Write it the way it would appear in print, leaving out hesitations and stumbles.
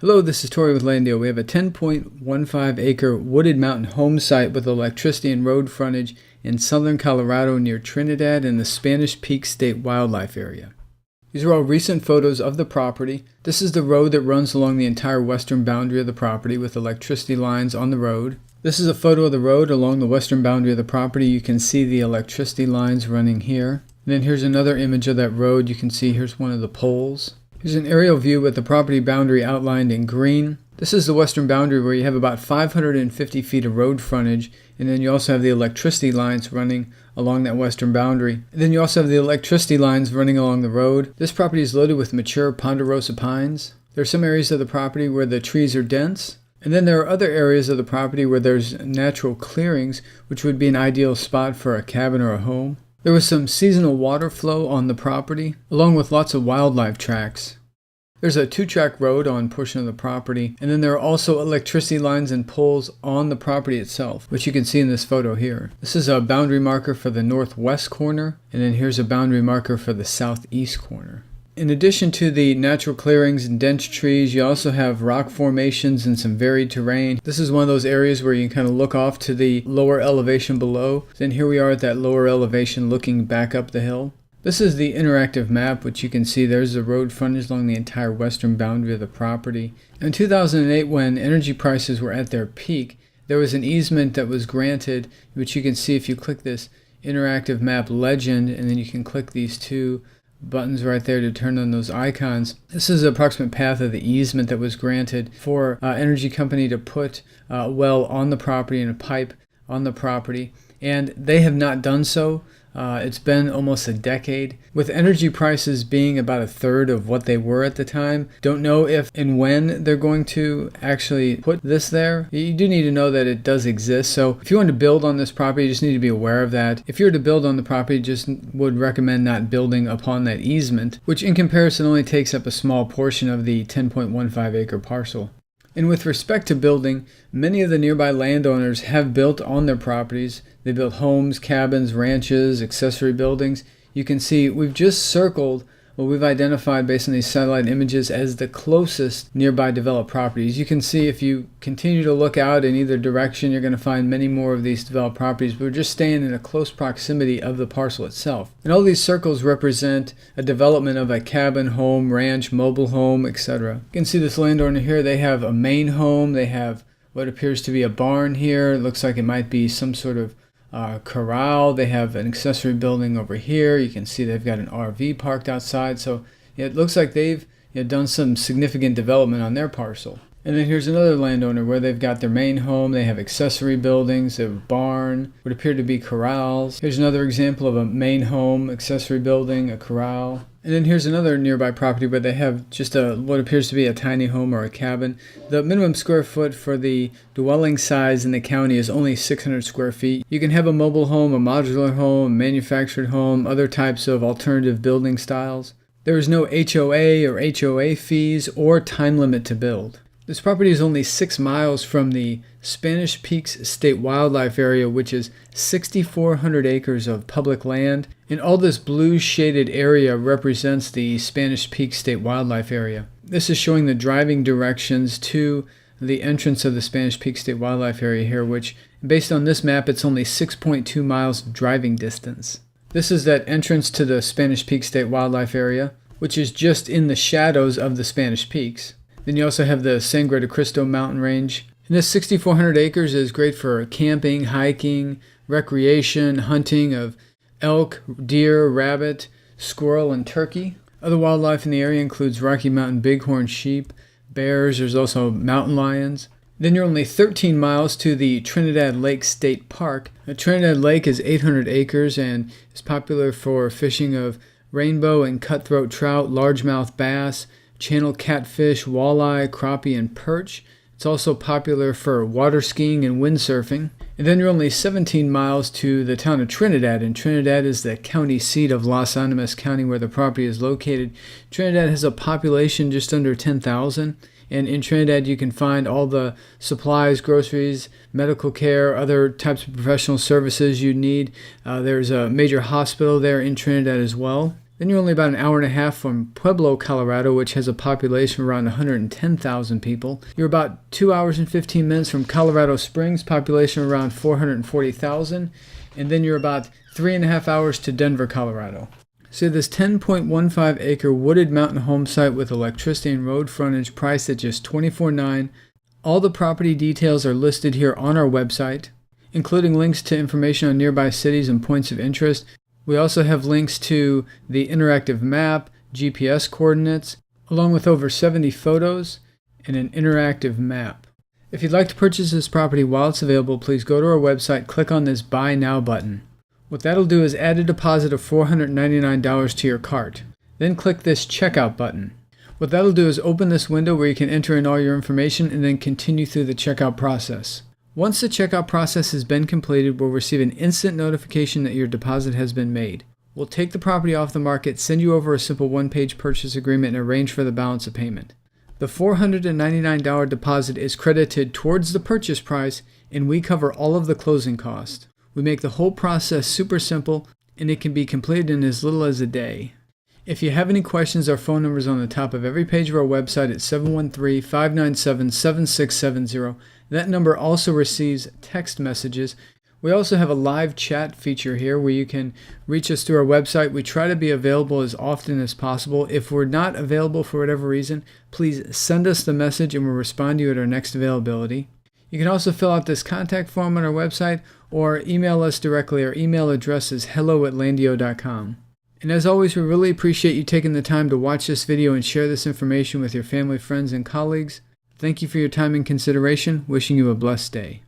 Hello, this is Tori with LANDiO. We have a 10.15 acre wooded mountain home site with electricity and road frontage in southern Colorado near Trinidad in the Spanish Peak State Wildlife Area. These are all recent photos of the property. This is the road that runs along the entire western boundary of the property with electricity lines on the road. This is a photo of the road along the western boundary of the property. You can see the electricity lines running here. And then here's another image of that road. You can see here's one of the poles. Here's an aerial view with the property boundary outlined in green. This is the western boundary where you have about 550 feet of road frontage, and then you also have the electricity lines running along that western boundary. And then you also have the electricity lines running along the road. This property is loaded with mature Ponderosa Pines. There are some areas of the property where the trees are dense, and then there are other areas of the property where there's natural clearings, which would be an ideal spot for a cabin or a home. There was some seasonal water flow on the property, along with lots of wildlife tracks. There's a 2-track road on a portion of the property, and then there are also electricity lines and poles on the property itself, which you can see in this photo here. This is a boundary marker for the northwest corner, and then here's a boundary marker for the southeast corner. In addition to the natural clearings and dense trees, you also have rock formations and some varied terrain. This is one of those areas where you can kind of look off to the lower elevation below. Then here we are at that lower elevation looking back up the hill. This is the interactive map, which you can see there's the road frontage along the entire western boundary of the property. In 2008, when energy prices were at their peak, there was an easement that was granted, which you can see if you click this interactive map legend, and then you can click these two buttons right there to turn on those icons. This is the approximate path of the easement that was granted for energy company to put a well on the property and a pipe on the property, and they have not done so. It's been almost a decade. With energy prices being about a third of what they were at the time, don't know if and when they're going to actually put this there. You do need to know that it does exist. So if you want to build on this property, you just need to be aware of that. If you were to build on the property, just would recommend not building upon that easement, which in comparison only takes up a small portion of the 10.15 acre parcel. And with respect to building, many of the nearby landowners have built on their properties. They built homes, cabins, ranches, accessory buildings. You can see we've just circled what we've identified based on these satellite images as the closest nearby developed properties. You can see if you continue to look out in either direction, you're going to find many more of these developed properties, but we're just staying in a close proximity of the parcel itself. And all these circles represent a development of a cabin, home, ranch, mobile home, etc. You can see this landowner here, they have a main home, they have what appears to be a barn here. It looks like it might be some sort of corral. They have an accessory building over here. You can see they've got an RV parked outside. So yeah, it looks like they've done some significant development on their parcel. And then here's another landowner where they've got their main home. They have accessory buildings, they have a barn, what appear to be corrals. Here's another example of a main home, accessory building, a corral. And then here's another nearby property where they have just what appears to be a tiny home or a cabin. The minimum square foot for the dwelling size in the county is only 600 square feet. You can have a mobile home, a modular home, a manufactured home, other types of alternative building styles. There is no HOA or HOA fees or time limit to build. This property is only 6 miles from the Spanish Peaks State Wildlife Area, which is 6,400 acres of public land. And all this blue shaded area represents the Spanish Peaks State Wildlife Area. This is showing the driving directions to the entrance of the Spanish Peaks State Wildlife Area here, which based on this map, it's only 6.2 miles driving distance. This is that entrance to the Spanish Peaks State Wildlife Area, which is just in the shadows of the Spanish Peaks. Then you also have the Sangre to Cristo mountain range. And this 6,400 acres is great for camping, hiking, recreation, hunting of elk, deer, rabbit, squirrel, and turkey. Other wildlife in the area includes Rocky Mountain bighorn sheep, bears, there's also mountain lions. Then you're only 13 miles to the Trinidad Lake State Park. Now, Trinidad Lake is 800 acres and is popular for fishing of rainbow and cutthroat trout, largemouth bass, channel catfish, walleye, crappie, and perch. It's also popular for water skiing and windsurfing. And then you're only 17 miles to the town of Trinidad, and Trinidad is the county seat of Los Animas County where the property is located. Trinidad has a population just under 10,000, and in Trinidad you can find all the supplies, groceries, medical care, other types of professional services you need. There's a major hospital there in Trinidad as well. Then you're only about an hour and a half from Pueblo, Colorado, which has a population of around 110,000 people. You're about 2 hours and 15 minutes from Colorado Springs, population of around 440,000. And then you're about 3.5 hours to Denver, Colorado. So this 10.15 acre wooded mountain home site with electricity and road frontage priced at just $24,900. All the property details are listed here on our website, including links to information on nearby cities and points of interest. We also have links to the interactive map, GPS coordinates, along with over 70 photos and an interactive map. If you'd like to purchase this property while it's available, please go to our website, click on this Buy Now button. What that'll do is add a deposit of $499 to your cart. Then click this Checkout button. What that'll do is open this window where you can enter in all your information and then continue through the checkout process. Once the checkout process has been completed, we'll receive an instant notification that your deposit has been made. We'll take the property off the market, send you over a simple one-page purchase agreement, and arrange for the balance of payment. The $499 deposit is credited towards the purchase price, and we cover all of the closing costs. We make the whole process super simple, and it can be completed in as little as a day. If you have any questions, our phone number is on the top of every page of our website at 713-597-7670. That number also receives text messages. We also have a live chat feature here where you can reach us through our website. We try to be available as often as possible. If we're not available for whatever reason, please send us the message and we'll respond to you at our next availability. You can also fill out this contact form on our website or email us directly. Our email address is hello@landio.com. And as always, we really appreciate you taking the time to watch this video and share this information with your family, friends, and colleagues. Thank you for your time and consideration. Wishing you a blessed day.